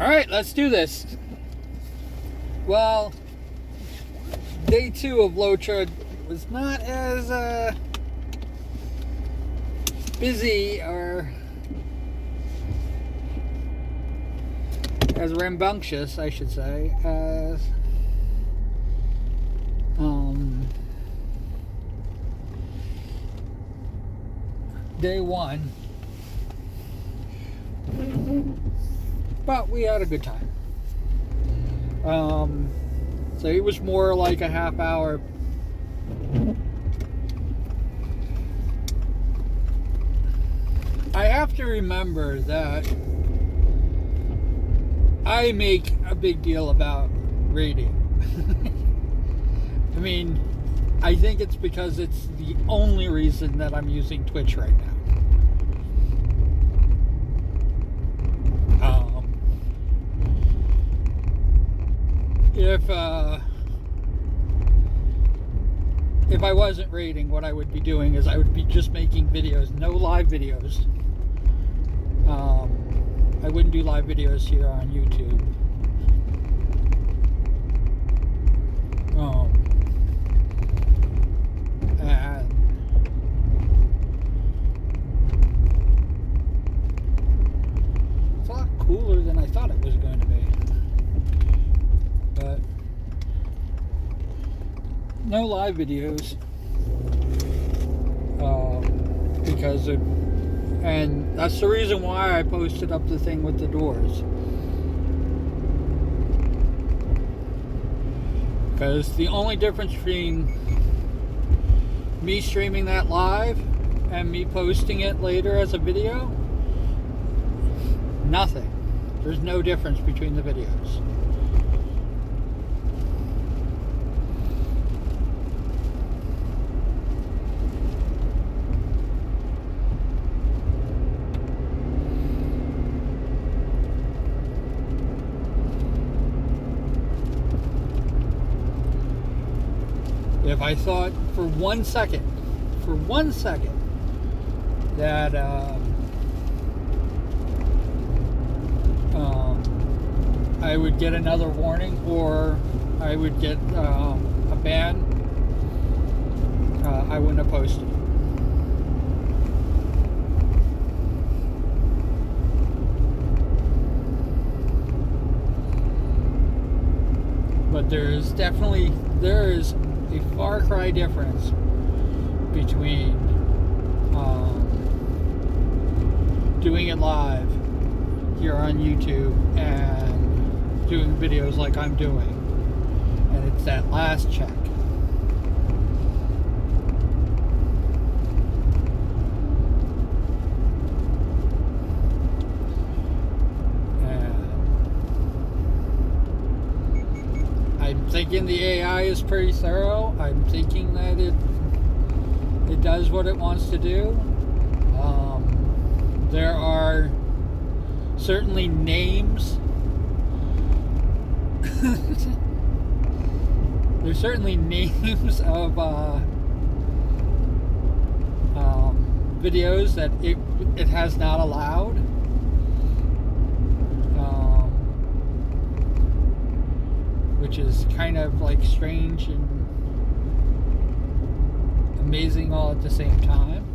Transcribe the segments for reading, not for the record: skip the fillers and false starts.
Alright, let's do this. Well, day 2 of low chud was not as busy or as rambunctious, I should say, as day 1. But we had a good time. So it was more like a half hour. I have to remember that I make a big deal about rating. I mean, I think it's because it's the only reason that I'm using Twitch right now. If I wasn't rating, what I would be doing is I would be just making videos, no live videos. I wouldn't do live videos here on YouTube. And it's a lot cooler than I thought it was going to be. But no live videos because of, and that's the reason why I posted up the thing with the doors, because the only difference between me streaming that live and me posting it later as a video, nothing. There's no difference between the videos. If I thought for one second that I would get another warning or I would get a ban, I wouldn't have posted it. But there is a far cry difference between doing it live here on YouTube and doing videos like I'm doing, and it's that last check. I'm thinking the AI is pretty thorough. I'm thinking that it does what it wants to do. There are certainly names. There's certainly names of videos that it has not allowed. Which is kind of like strange and amazing all at the same time.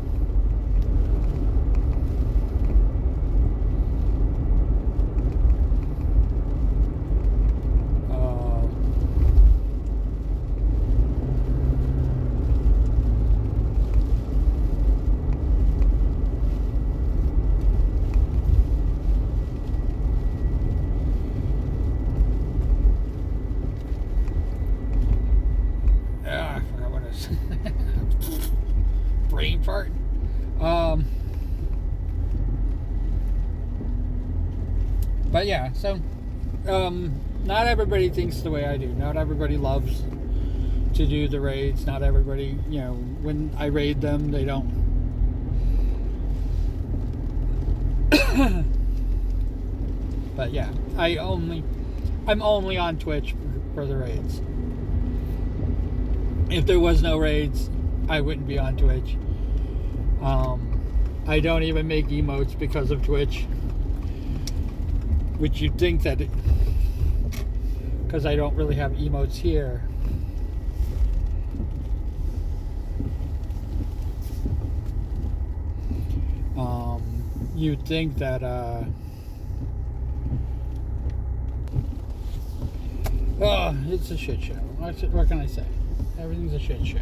Brain fart. But yeah, so not everybody thinks the way I do. Not everybody loves to do the raids. Not everybody, when I raid them, they don't. But yeah, I'm only on Twitch for the raids. If there was no raids, I wouldn't be on Twitch. I don't even make emotes because of Twitch. which you'd think that because I don't really have emotes here. You'd think that oh, it's a shit show. What can I say? Everything's a shit show.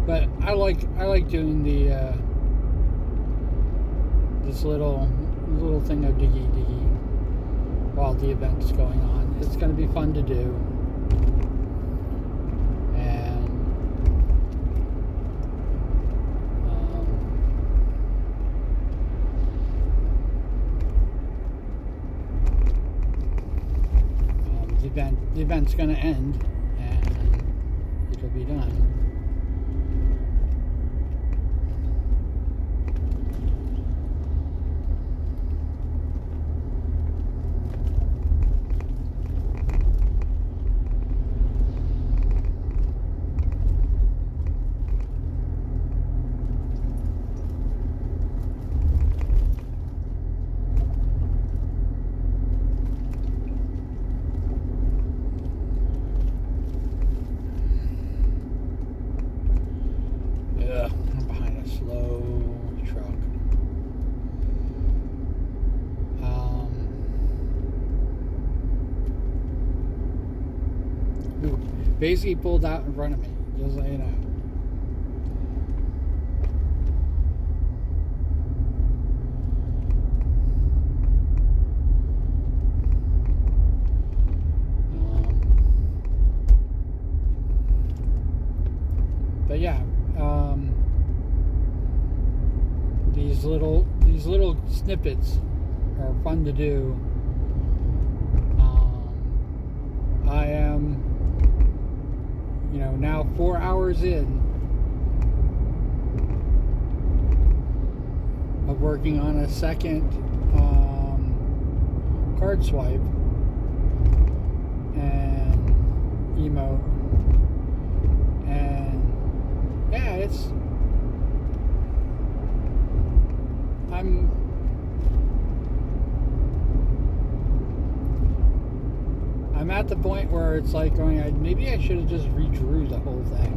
But I like doing the this little thing of diggy while the event's going on. It's going to be fun to do, and the event's going to end, and it'll be done. I'm behind a slow truck. Who basically pulled out in front of me, just so you know. But yeah, these little snippets are fun to do. I am, now 4 hours in of working on a second card swipe and emote, and yeah, I'm at the point where it's like going, maybe I should have just redrew the whole thing.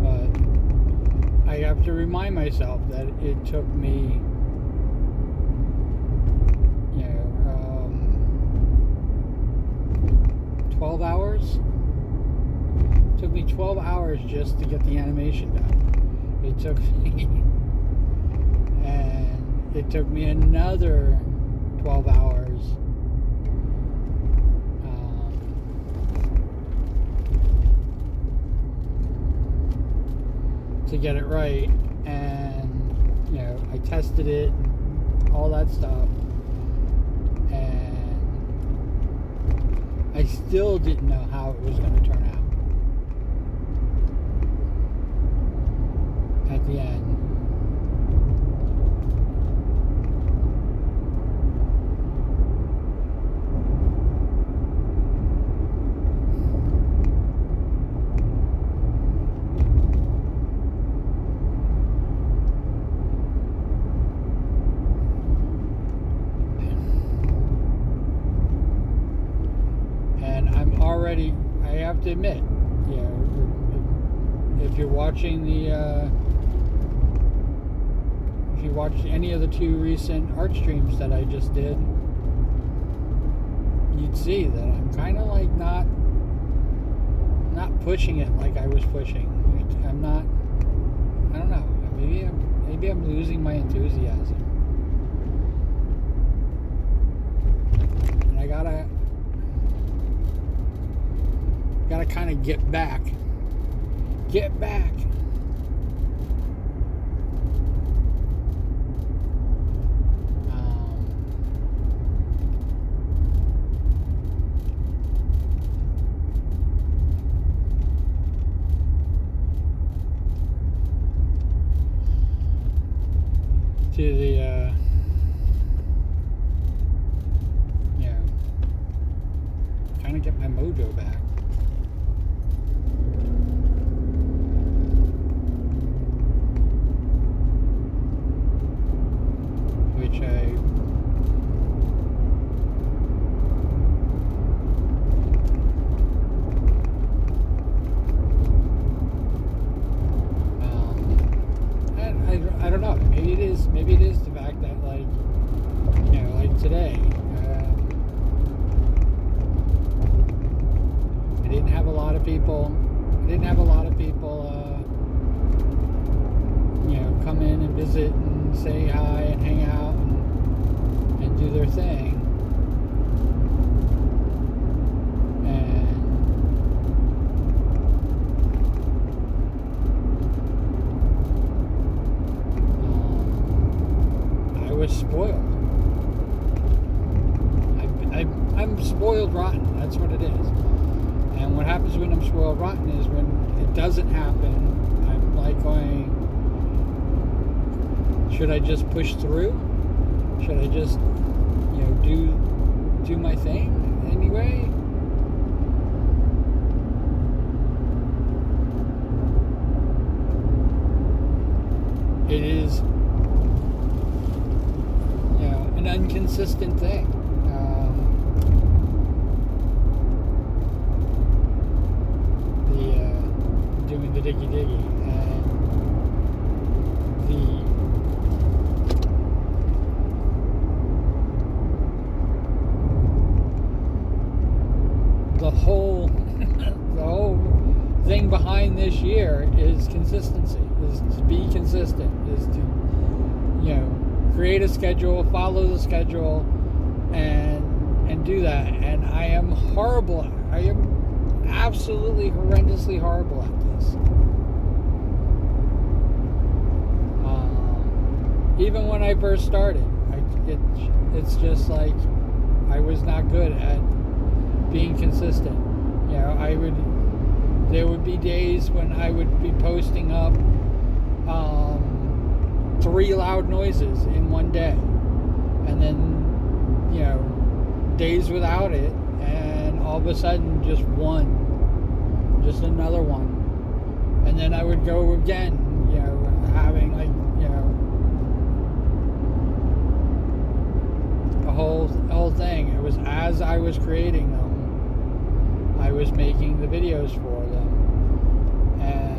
But I have to remind myself that it took me 12 hours. It took me 12 hours just to get the animation done. It took me another 12 hours to get it right, and I tested it and all that stuff, and I still didn't know how it was going to turn out at the end. I have to admit, if you're watching if you watched any of the 2 recent art streams that I just did, you'd see that I'm kind of like not pushing it like I was pushing. I'm not. I don't know. Maybe I'm losing my enthusiasm, and I gotta Gotta kind of get back. Get back. To the kind of get my mojo back. Which I don't know. Maybe it is the fact that, like, like today, I didn't have a lot of people. Come in and visit and say hi and hang out and do their thing. I was spoiled. I'm spoiled rotten. That's what it is. And what happens when I'm spoiled rotten is when it doesn't happen, I'm like going, should I just push through? Should I just, do my thing anyway? It is, an inconsistent thing. Doing the diggy and the whole the whole thing behind this year is consistency, is to be consistent, is to create a schedule, follow the schedule, and do that. And I am horrible. I am absolutely horrendously horrible at this. Even when I first started, it's just like I was not good at being consistent. There would be days when I would be posting up 3 loud noises in one day, and then days without it, and all of a sudden just another one, and then I would go again, having the whole thing. It was as I was creating them, I was making the videos for them, and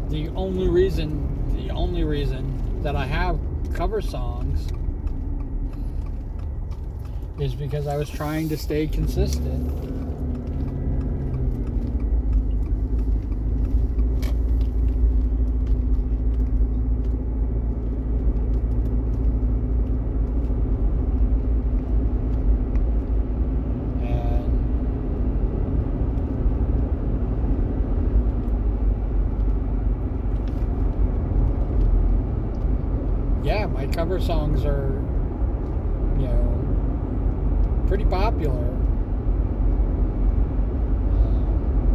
the only reason that I have cover songs is because I was trying to stay consistent. My cover songs are, pretty popular.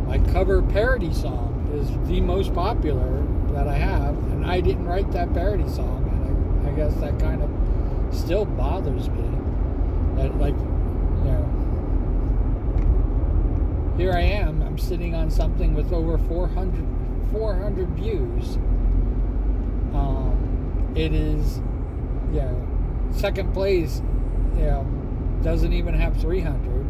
My cover parody song is the most popular that I have, and I didn't write that parody song, and I guess that kind of still bothers me. That, here I am, I'm sitting on something with over 400 views. It is, second place, doesn't even have 300.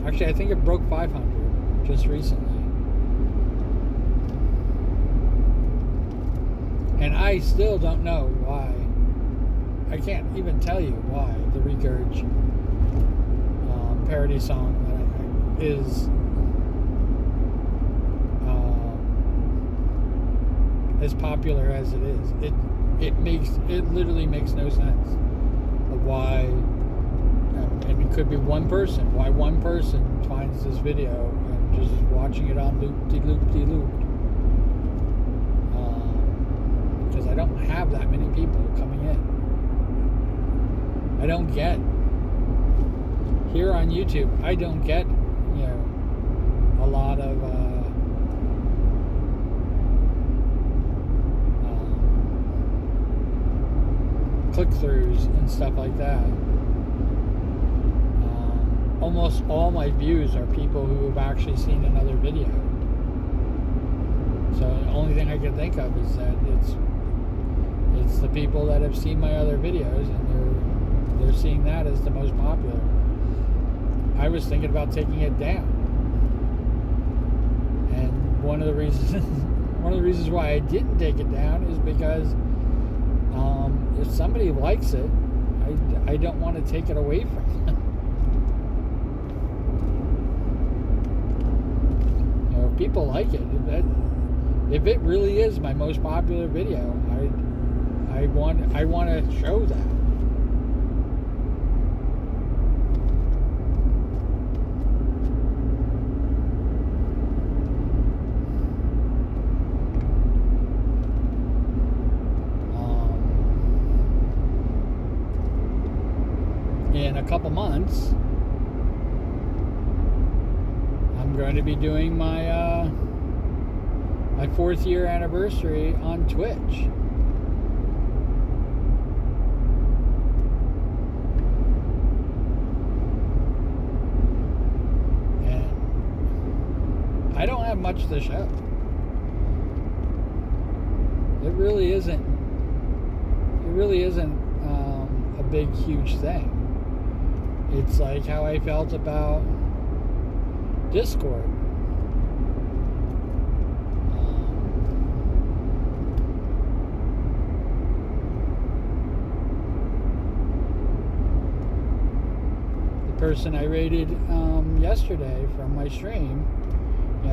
Actually, I think it broke 500 just recently. And I still don't know why. I can't even tell you why the Regurge parody song is as popular as it is. It literally makes no sense of why It could be one person. Why one person finds this video and just is watching it on loop-de-loop-de-loop. Because I don't have that many people coming in. I don't get, here on YouTube, I don't get, a lot of click-throughs and stuff like that. Almost all my views are people who have actually seen another video. So the only thing I can think of is that it's the people that have seen my other videos, and they're seeing that as the most popular. I was thinking about taking it down, and one of the reasons why I didn't take it down is because if somebody likes it, I don't want to take it away from them. If people like it, if it really is my most popular video, I want to show that. In a couple months, I'm going to be doing my 4th year anniversary on Twitch. And I don't have much to show. It really isn't a big, huge thing. It's like how I felt about Discord. The person I rated yesterday from my stream,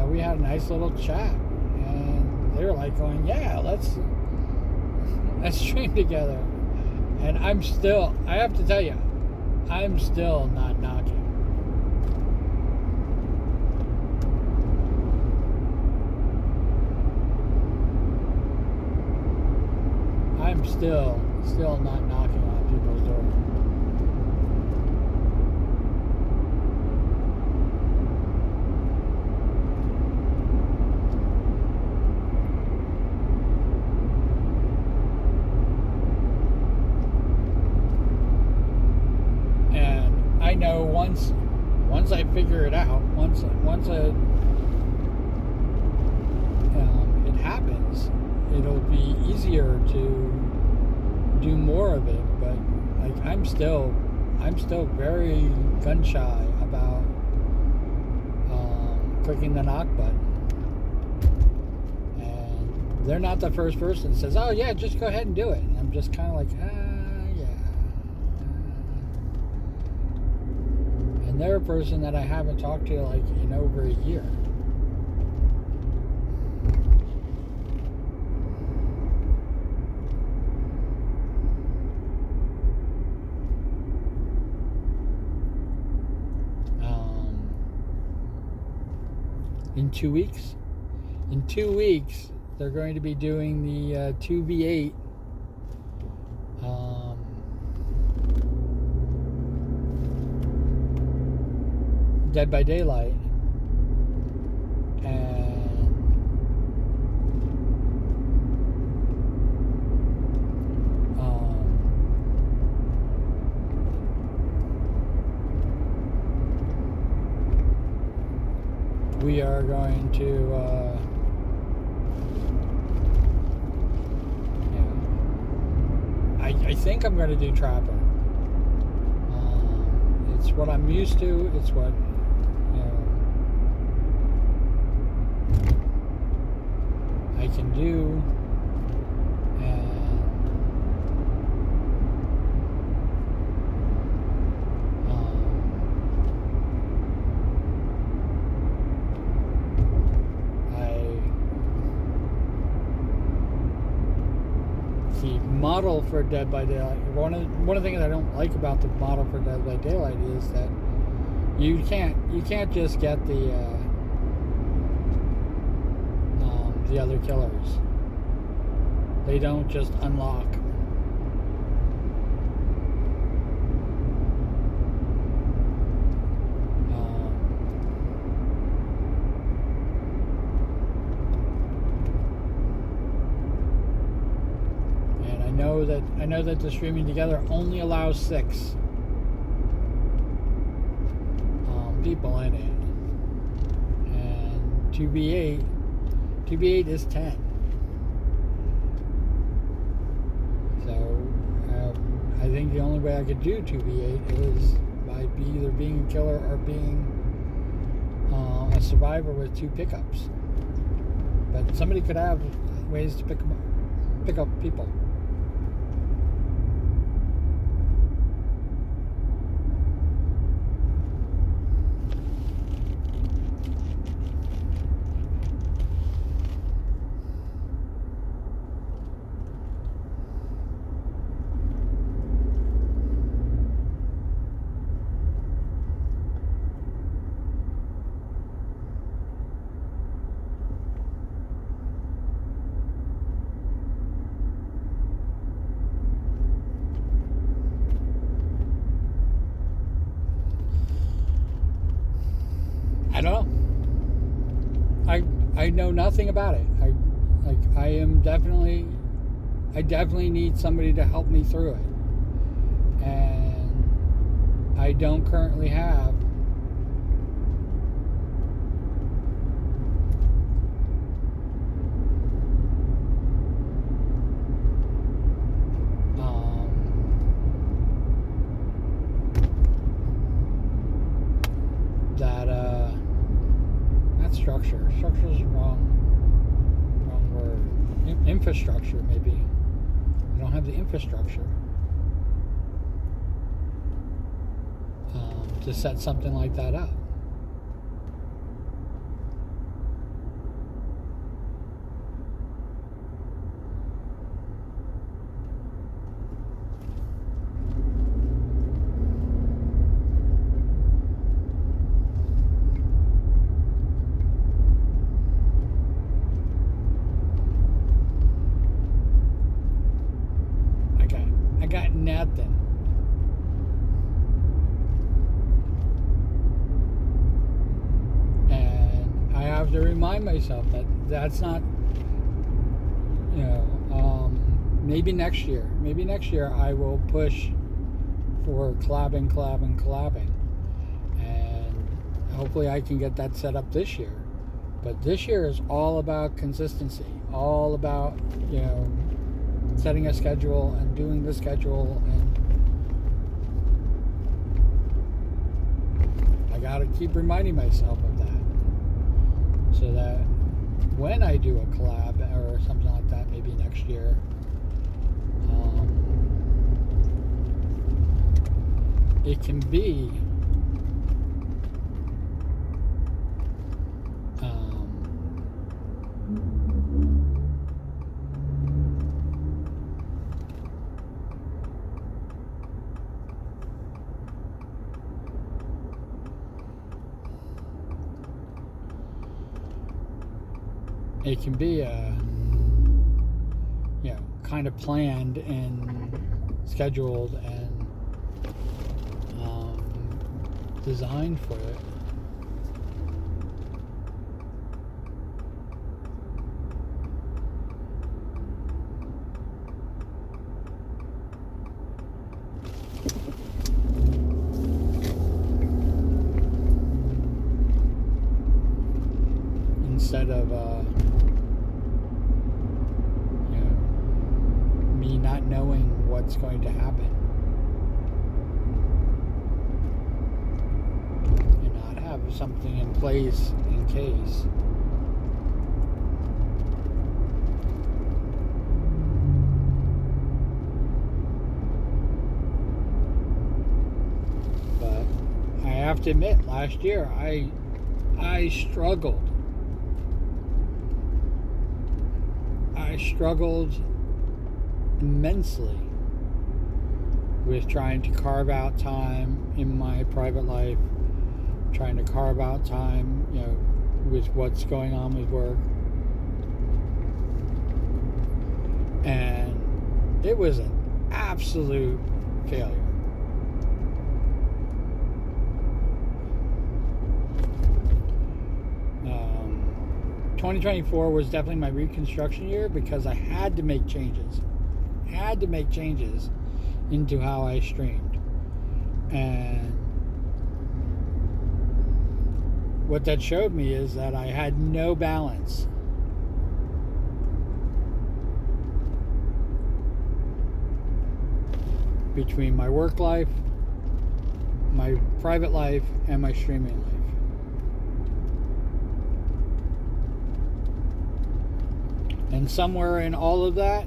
we had a nice little chat, and they were like going, "Yeah, let's stream together." And I have to tell you, I'm still not knocking. I'm still not knocking on people's door. I know once I figure it out, once it happens, it'll be easier to do more of it. But like I'm still very gun shy about clicking the knock button. And they're not the first person that says, "Oh yeah, just go ahead and do it." And I'm just kind of like, they're a person that I haven't talked to like in over a year. In 2 weeks? In 2 weeks, they're going to be doing the 2v8 Dead by Daylight, and we are going to I think I'm going to do Trapper. It's what I'm used to. It's what I can do, and I see model for Dead by Daylight, one of the things I don't like about the model for Dead by Daylight is that you can't just get the other killers. They don't just unlock. I know that the streaming together only allows 6 people in it, and 2v8 is 10. So I think the only way I could do 2v8 is by either being a killer or being a survivor with 2 pickups. But somebody could have ways to pick up people. I don't know. I know nothing about it. I definitely need somebody to help me through it, and I don't currently have structure's the wrong word. Infrastructure, maybe. I don't have the infrastructure to set something like that up. Got nothing. And I have to remind myself that that's not, maybe next year I will push for collabing, and hopefully I can get that set up this year. But this year is all about consistency, all about, setting a schedule and doing the schedule, and I gotta keep reminding myself of that, so that when I do a collab or something like that, maybe next year, it can be kind of planned and scheduled and designed for it. Instead of me not knowing what's going to happen and not have something in place in case. But I have to admit, last year I struggled. I struggled immensely with trying to carve out time in my private life, trying to carve out time, with what's going on with work. And it was an absolute failure. 2024 was definitely my reconstruction year because I had to make changes. Into how I streamed. And what that showed me is that I had no balance. Between my work life, my private life, and my streaming life. And somewhere in all of that,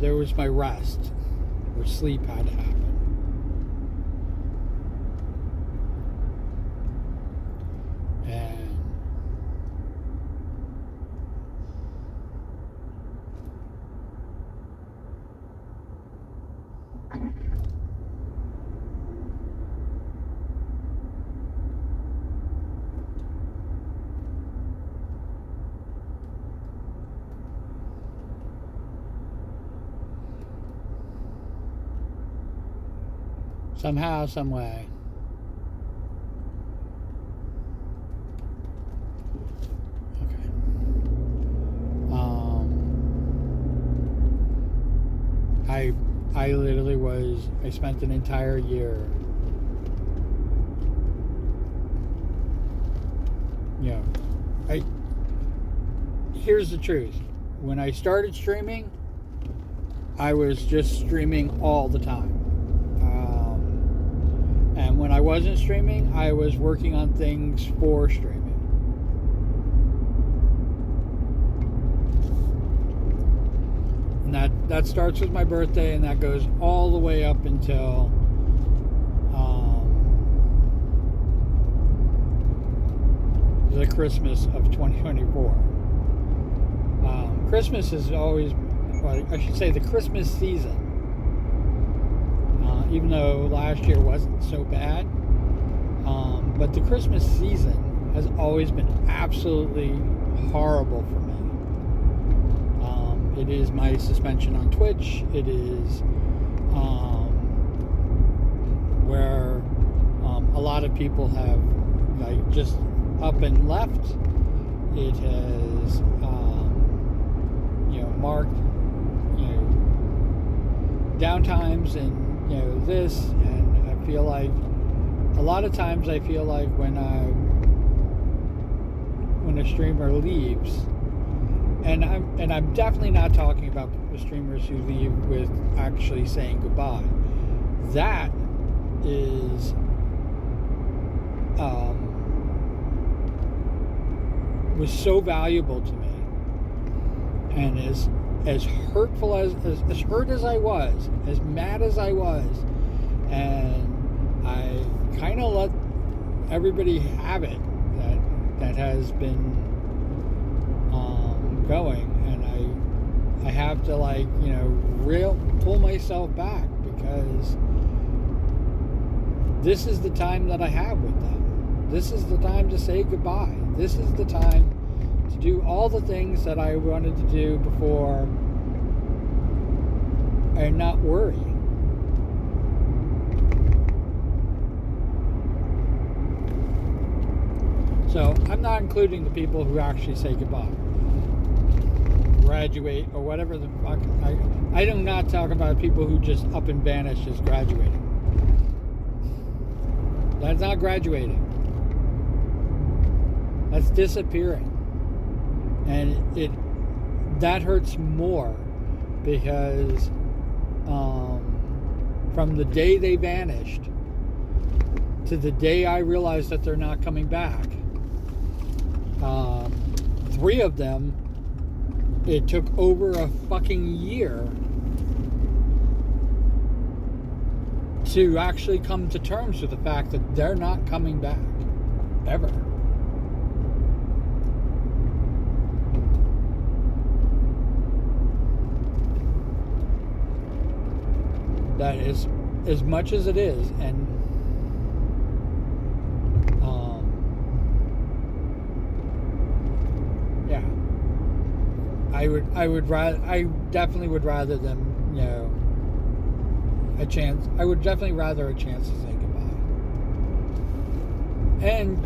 there was my rest, where sleep had to happen. And somehow, some way, okay. I literally I spent an entire year, here's the truth. When I started streaming, I was just streaming all the time. And when I wasn't streaming, I was working on things for streaming. And that starts with my birthday, and that goes all the way up until the Christmas of 2024. Christmas is always, well, I should say the Christmas season. Even though last year wasn't so bad. But the Christmas season has always been absolutely horrible for me. It is my suspension on Twitch. It is where a lot of people have just up and left. It has marked downtimes and this, and I feel like a lot of times when a streamer leaves, and I'm definitely not talking about the streamers who leave with actually saying goodbye. That is was so valuable to me, and as hurtful as hurt as I was, as mad as I was, and I kind of let everybody have it that has been going, and I have to pull myself back, because this is the time that I have with them. This is the time to say goodbye. This is the time to do all the things that I wanted to do before and not worry. So I'm not including the people who actually say goodbye, graduate, or whatever the fuck. I do not talk about people who just up and vanish as graduating. That's not graduating. That's disappearing. And that hurts more, because from the day they vanished to the day I realized that they're not coming back, 3 of them, it took over a fucking year to actually come to terms with the fact that they're not coming back ever. that is as much as it is, and yeah, I definitely would rather them, a chance. I would definitely rather a chance to say goodbye. And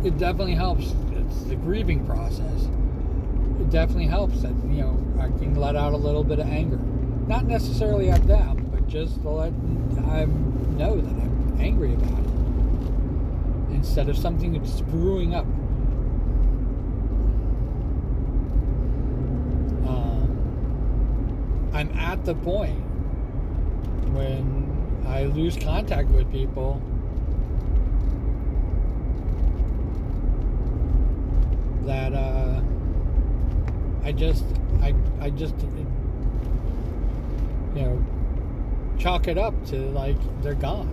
it definitely helps. It's the grieving process. It definitely helps that I can let out a little bit of anger, not necessarily at them, but just to let I know that I'm angry about it instead of something that's brewing up. I'm at the point when I lose contact with people that I just chalk it up to like they're gone.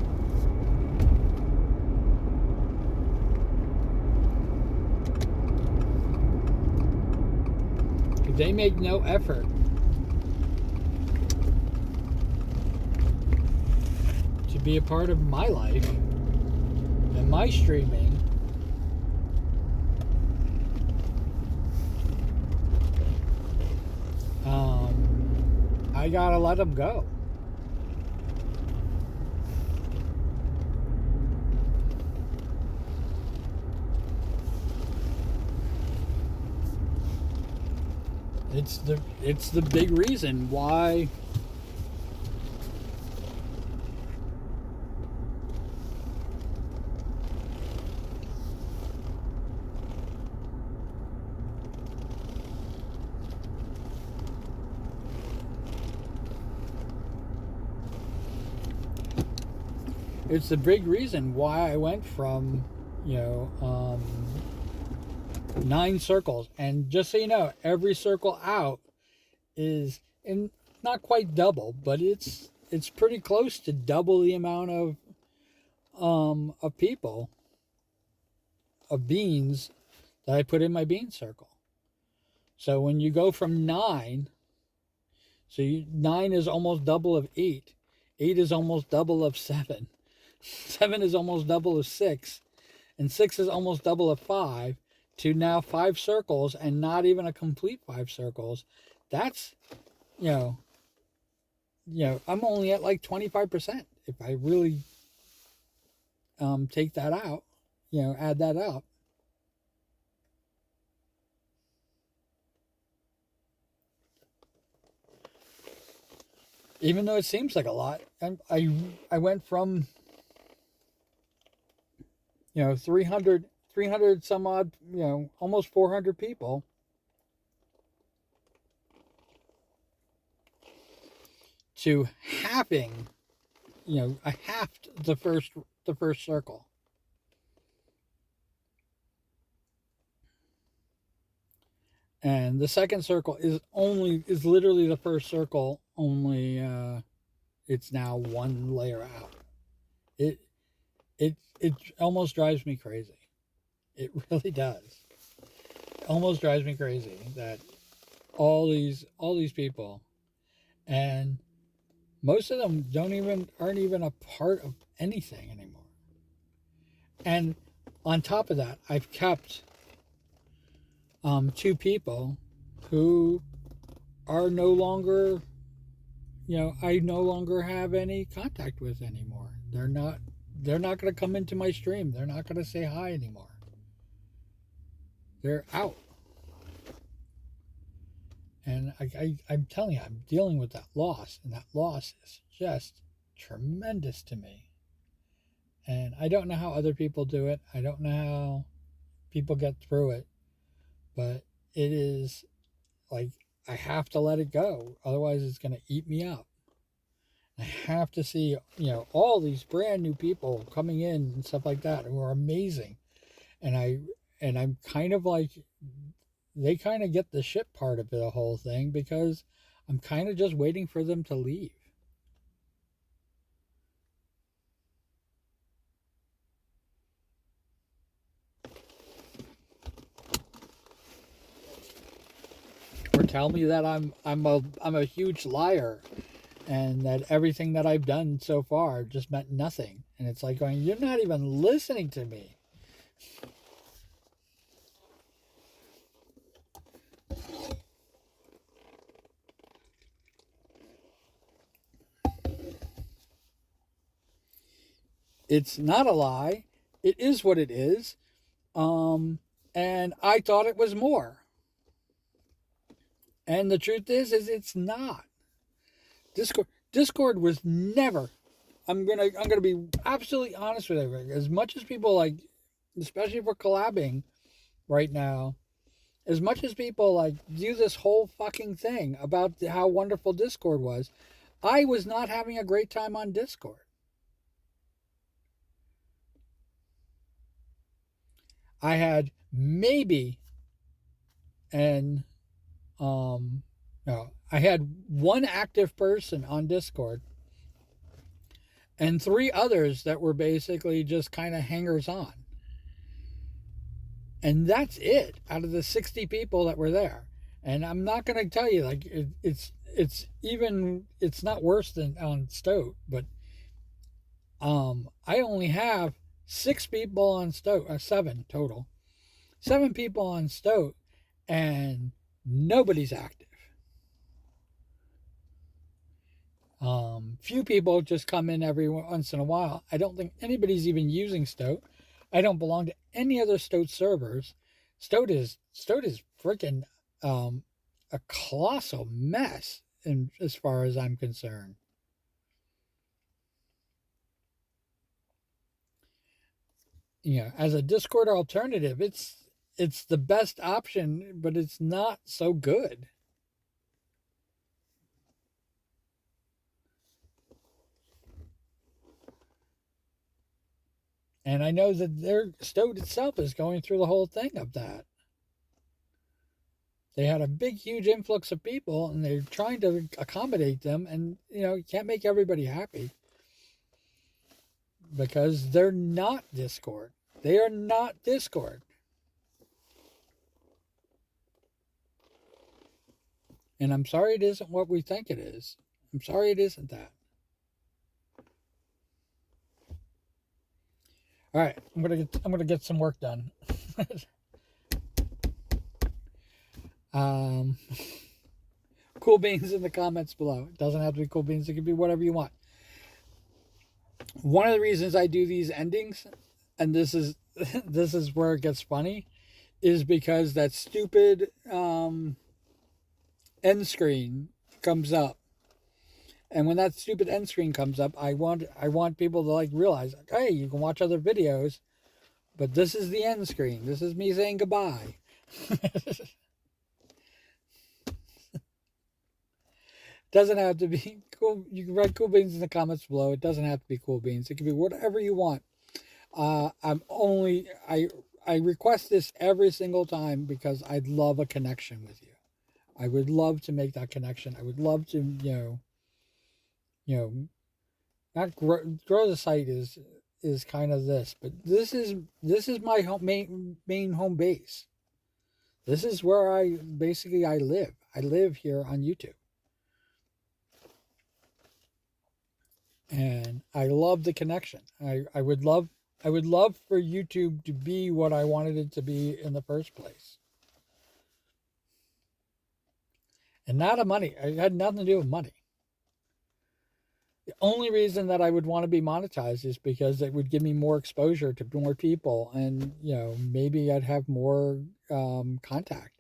They make no effort to be a part of my life and my streaming. I gotta let them go. It's the big reason why it's the big reason why I went from 9 circles, and just so you know, every circle out is in not quite double, but it's pretty close to double the amount of people, of beans that I put in my bean circle. So when you go from 9, 9 is almost double of 8. 8 is almost double of 7. 7 is almost double of 6. And 6 is almost double of 5, to now 5 circles, and not even a complete 5 circles. That's, I'm only at like 25% if I really take that out, add that up. Even though it seems like a lot, I went from 300 some odd, almost 400 people to halving, I halved the first circle. And the second circle is literally the first circle, only it's now one layer out. It almost drives me crazy. It really does. It almost drives me crazy that all these people, and most of them aren't even a part of anything anymore. And on top of that, I've kept 2 people who are no longer, I no longer have any contact with anymore. They're not going to come into my stream. They're not going to say hi anymore. They're out. And I'm telling you, I'm dealing with that loss, and that loss is just tremendous to me. And I don't know how other people do it. I don't know how people get through it. But it is like, I have to let it go. Otherwise, it's going to eat me up. I have to see, all these brand new people coming in and stuff like that who are amazing. And I'm kind of like, they kind of get the shit part of the whole thing, because I'm kind of just waiting for them to leave. Or tell me that I'm a huge liar, and that everything that I've done so far just meant nothing. And it's like going, you're not even listening to me. It's not a lie. It is what it is. And I thought it was more. And the truth is it's not. Discord was never. I'm gonna be absolutely honest with everybody. As much as people like, especially for collabing right now, as much as people like do this whole fucking thing about how wonderful Discord was, I was not having a great time on Discord. I had maybe an no, I had one active person on Discord and three others that were basically just kind of hangers on. And that's it out of the 60 people that were there. And I'm not going to tell you like it's not worse than on Stoat, but I only have 6 people on Stoat, or 7 total. 7 people on Stoat, and nobody's active. Few people just come in every once in a while. I don't think anybody's even using Stoat. I don't belong to any other Stoat servers. Stoat is freaking a colossal mess, as far as I'm concerned. As a Discord alternative, it's the best option, but it's not so good. And I know that their Stoat itself is going through the whole thing of that. They had a big, huge influx of people, and they're trying to accommodate them. And you can't make everybody happy because they're not Discord. They are not Discord. And I'm sorry it isn't what we think it is. I'm sorry it isn't that. All right, I'm gonna get some work done. Cool beans in the comments below. It doesn't have to be cool beans. It can be whatever you want. One of the reasons I do these endings, and this is this is where it gets funny, is because that stupid end screen comes up. And when that stupid end screen comes up, I want people to like realize, like, hey, you can watch other videos, but this is the end screen. This is me saying goodbye. Doesn't have to be cool. You can write cool beans in the comments below. It doesn't have to be cool beans. It can be whatever you want. I request this every single time because I'd love a connection with you. I would love to make that connection. I would love to, not grow the site is kind of this, but this is my main home base. This is where I live. I live here on YouTube. And I love the connection. I would love for YouTube to be what I wanted it to be in the first place. And not a money. It had nothing to do with money. The only reason that I would want to be monetized is because it would give me more exposure to more people, and maybe I'd have more contact.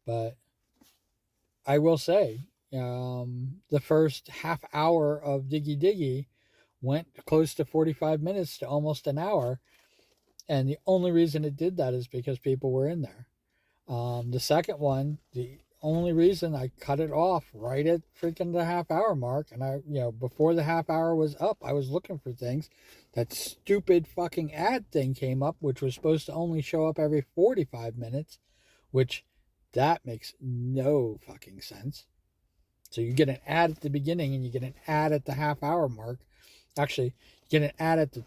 But I will say, the first half hour of Diggy Diggy went close to 45 minutes to almost an hour, and the only reason it did that is because people were in there. The second one, the only reason I cut it off right at freaking the half hour mark, and before the half hour was up, I was looking for things. That stupid fucking ad thing came up, which was supposed to only show up every 45 minutes, which that makes no fucking sense. So you get an ad at the beginning and you get an ad at the half hour mark. Actually, you get an ad at the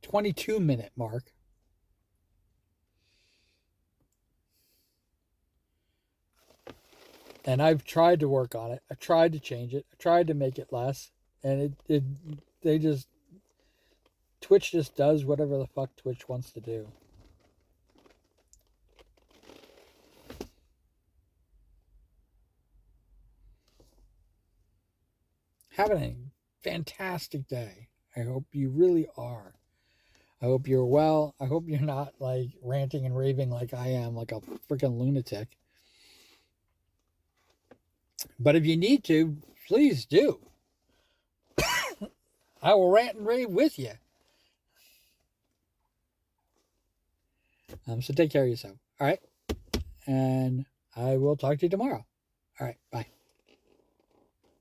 22-minute mark. And I've tried to work on it. I tried to change it. I tried to make it less, and they just Twitch just does whatever the fuck Twitch wants to do. Having a fantastic day. I hope you really are. I hope you're well. I hope you're not like ranting and raving like I am, like a freaking lunatic. But if you need to, please do. I will rant and rave with you. So take care of yourself. All right. And I will talk to you tomorrow. All right. Bye.